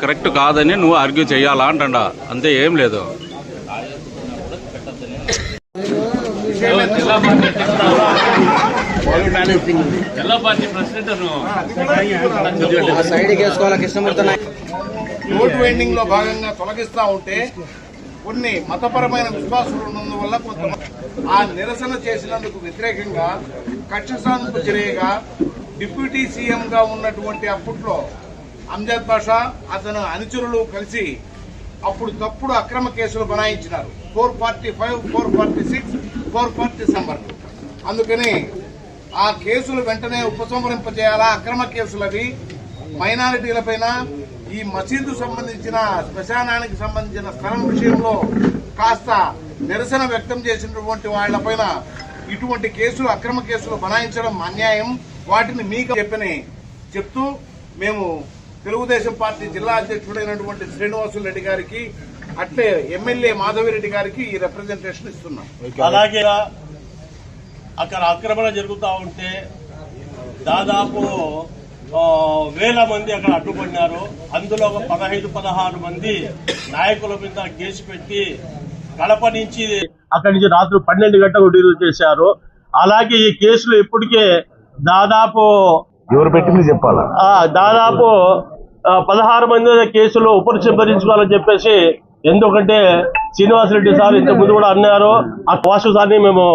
Correct కాదని నువ్వు argue చేయాలా అంటా, అంతే, ఏం లేదు. ఓటు వెండింగ్ లో భాగంగా తొలగిస్తా ఉంటే కొన్ని మతపరమైన విశ్వాసాలు ఉన్నందువల్ల కొంతమంది ఆ నిరసన చేసినందుకు వ్యతిరేకంగా కక్ష సాధింపు చర్యగా డిప్యూటీ సీఎం గా ఉన్నటువంటి అప్పట్లో అమ్జద్ బాషా అతను అనుచరులు కలిసి అప్పుడు తప్పుడు అక్రమ కేసులు బనాయించినారు. 445, 446, 447. అందుకని ఆ కేసులు వెంటనే ఉపసంహరింపజేయాలా. అక్రమ కేసులవి మైనారిటీలపైన ఈ మసీదు సంబంధించిన శ్మశానానికి సంబంధించిన స్థలం విషయంలో కాస్త నిరసన వ్యక్తం చేసినటువంటి వాళ్లపైన ఇటువంటి కేసులు, అక్రమ కేసులు బనాయించడం అన్యాయం. వాటిని మీకు చెప్తూ మేము తెలుగుదేశం పార్టీ జిల్లా అధ్యక్షుడైనటువంటి శ్రీనివాసులు రెడ్డి గారికి, అట్లే ఎమ్మెల్యే మాధవిరెడ్డి గారికి ఈ రిప్రజెంటేషన్ ఇస్తున్నాం. అలాగే అక్కడ ఆక్రమణ జరుగుతూ ఉంటే దాదాపు వేల మంది అక్కడ అడ్డుపడినారు. అందులో ఒక 15-16 మంది నాయకుల మీద కేసు పెట్టి కడప నుంచి అక్కడి నుంచి రాత్రి 12 గంటలకు విడుదల చేశారు. అలాగే ఈ కేసులు ఇప్పటికే దాదాపు ఎవరు పెట్టింది చెప్పాలా, దాదాపు 16 మంది కేసులు ఉపసంహరించుకోవాలని చెప్పేసి, ఎందుకంటే శ్రీనివాసరెడ్డి సార్ ఇంత ముందు కూడా అన్నారు. ఆ వాసు సార్ని మేము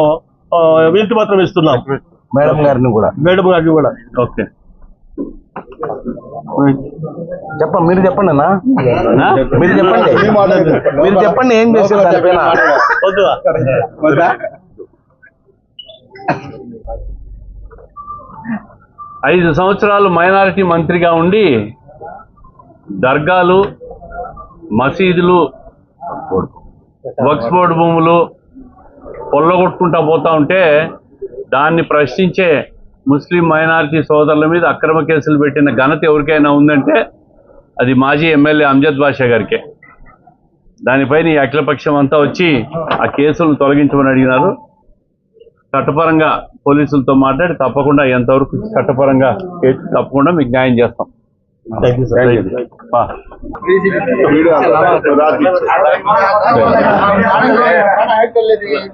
వినతి పత్రం ఇస్తున్నాం, మేడం గారిని కూడా. ఓకే, మీరు చెప్పండి అన్న, మీరు చెప్పండి ఏం చేశారు దానిపైన. 5 సంవత్సరాలు మైనారిటీ మంత్రిగా ఉండి దర్గాలు, మసీదులు, వక్ఫ్ బోర్డు భూములు కొల్లగొట్టుకుంటా పోతా ఉంటే దాన్ని ప్రశ్నించే ముస్లిం మైనారిటీ సోదరుల మీద అక్రమ కేసులు పెట్టిన ఘనత ఎవరికైనా ఉందంటే అది మాజీ ఎమ్మెల్యే అమ్జద్ బాషా గారికే. దానిపైన ఈ అఖిలపక్షం అంతా వచ్చి ఆ కేసులను తొలగించమని అడిగినారు. చట్టపరంగా పోలీసులతో మాట్లాడి తప్పకుండా ఎంతవరకు చట్టపరంగా తప్పకుండా మీకు న్యాయం చేస్తాం. Thank you.